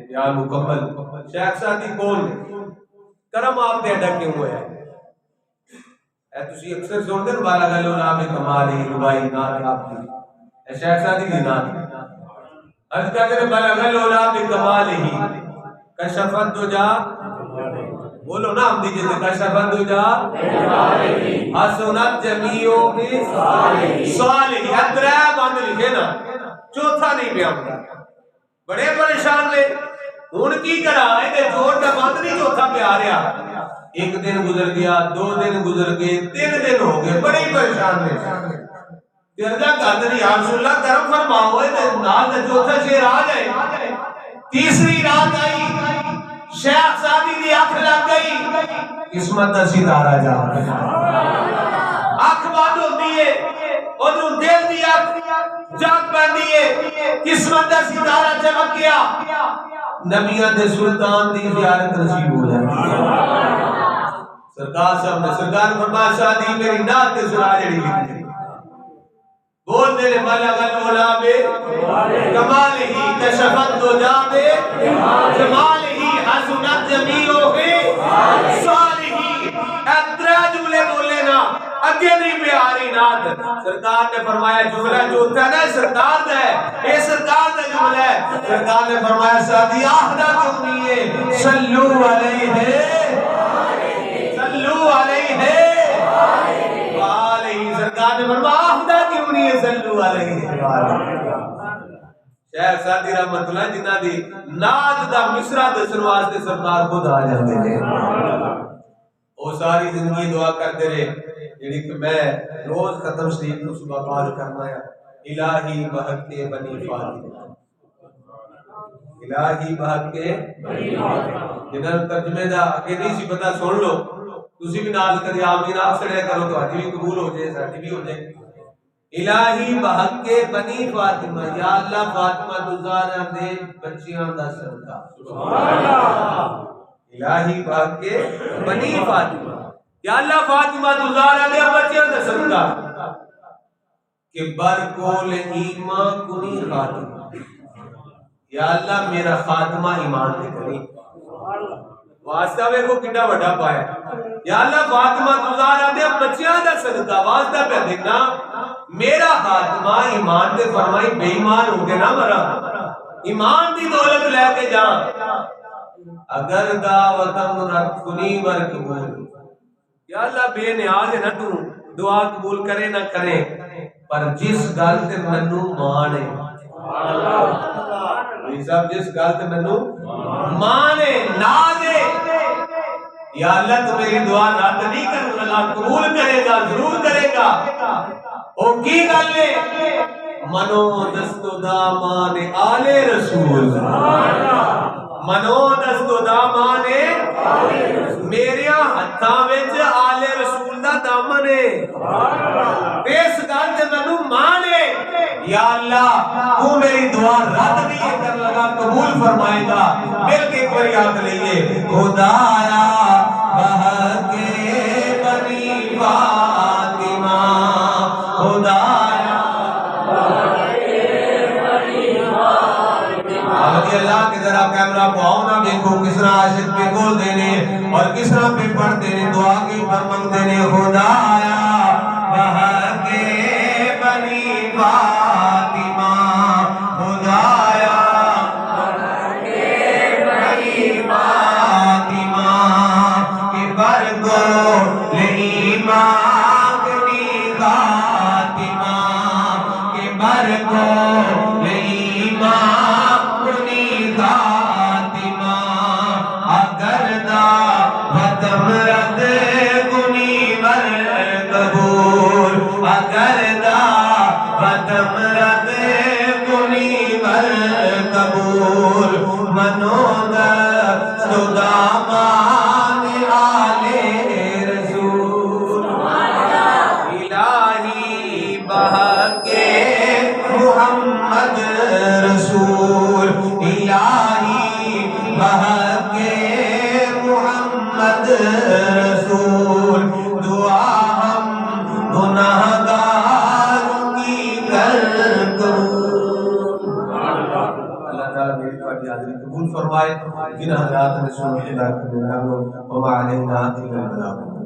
بیان مکمل شیخ سعدی کون نے کرم آپ دے اڈا کیوں ہویا ہے تسی اکثر سنتے ہیں بالا گلو نام کمالی ربائی نات آپ کی شیخ سعدی دی نات عرض کہتے ہیں بالا گلو نام کمالی کشفت دو جا بولو نا ہم دیجئے کشفت دو جا حسنت جمیعوں کی صالحی ادرہ باندھ لکھے نا چوتھا نہیں پہ ہم بڑے پریشان لے ان کی کرا ہے کہ جوڑ کا باندھ نہیں چوتھا پہ آ رہا ایک دن گزر گیا 2 دن گزر گئے 3 دن ہو گئے بڑے پریشان لے تیرجا کہتے نہیں یا رسول اللہ کرم فرماؤ ہے نال نے چوتھا شیر آ جائے تیسری رات آئی شیخ سعدی دی آنکھ لگ گئی قسمت دا ستارہ جا آنکھ بند ہوتی ہے ادھر دل دی آنکھ جاگ پہنی ہے قسمت دا ستارہ چمک گیا نبیان دے سلطان دی زیارت نصیب ہو جاتی ہے سرکار صاحب نے سرکار فرمایا شادی میری نات کے سنا جڑی لکھی بول دے لے بلغ العلا بے کمالہی کشفت دو جا بے جمالہی حسنت جمیعوں کے صالحی ادرہ جملے بولے نا اگے نہیں پہ آ رہی نات سرکار نے فرمایا جملہ جو ہوتا ہے نا سرکار دا ہے یہ سرکار دا جملہ ہے سرکار نے فرمایا سادی آخدہ کیوں نہیں ہے صلو علیہ صلو علیہ سرکار نے فرمایا آخدہ کیوں نہیں ہے صلو علیہ شیخ سعدی رحمت اللہ جنہ دی نات دا مصرع دسن واسطے سرکار خود آ جاتے ہیں وہ ساری زندگی دعا کرتے رہے جیڑی کہ میں روز ختم شریف کو صبح پاس کرنا ہے الہی بحق کے بنی فاطمہ الہی بحق کے بنی فاطمہ جنہاں ترجمے دا اگے نہیں سی پتا سن لو تسی بھی ناز کری آمین آپ سڑے کرو تو آجی بھی قبول ہو جائے ساتھی بھی ہو جائے الہی بحق کے بنی فاطمہ یا اللہ فاطمہ دوزارہ دے بچیاں دا صدقہ الہی بحق کے بنی فاطمہ یا اللہ فاطمہ دوزارہ دے بچیاں دا صدقہ کہ برکول ایمان کنی خاتمہ یا اللہ میرا خاتمہ ایمان دے کری واسطہ میں کو کٹا وڈا پائے یا اللہ فاطمہ دوزارہ دے بچیاں دا صدقہ واسطہ پہ دیکھنا میرا خاتمہ ایمان دے فرمائی بے ایمان ہو گے نا مرا ایمان دی دولت لے کے جان اگر دعوتم رکھ کنی ورکبول یا اللہ بے نیاز ہے نا تو دعا قبول کرے نہ کرے پر جس گل تے منو مانے صاحب جس گل تے منو مانے نازے یا اللہ تو میری دعا رد نہیں کر اللہ قبول کرے گا ضرور کرے گا او کی گل ہے منو دست و دامان آل رسول منو دست و دامان میرے ہتھاں وچ آل رسول دا دامن ہے اس گل تے منو مانے یا اللہ تو میری دعا رد نہیں کر لگا قبول فرمائے گا مل کے ایک بار یاد لئیے خدایا بحق بنی فاطمہ خدایا بحق بنی فاطمہ اللہ کے ذرا کیمرہ کو آؤ نہ دیکھو کس طرح عاشق پہ بول دینے اور کس طرح پہ پڑھ دینے دعا کی فرمانگ دینے خدایا بحق بنی فاطمہ خدایا بحق بنی فاطمہ کہ برگو لئیمان کنی خاتمہ کہ برگو لئیمان کنی خاتمہ اگر دا وطم رد کنی ورکبور اگر دا وطم رد کنی ورکبور منو دست و دامان آل رسول الہی بحق محمد رسول الہی بحق محمد رسول دعا ہم گناہگاروں کی کر کروں اللہ تعالیٰ میری بات یاد قبول فرما فرمائے. جن حضرات نے سنو ہدایت دے اللہ وما علینا الا البلاغ.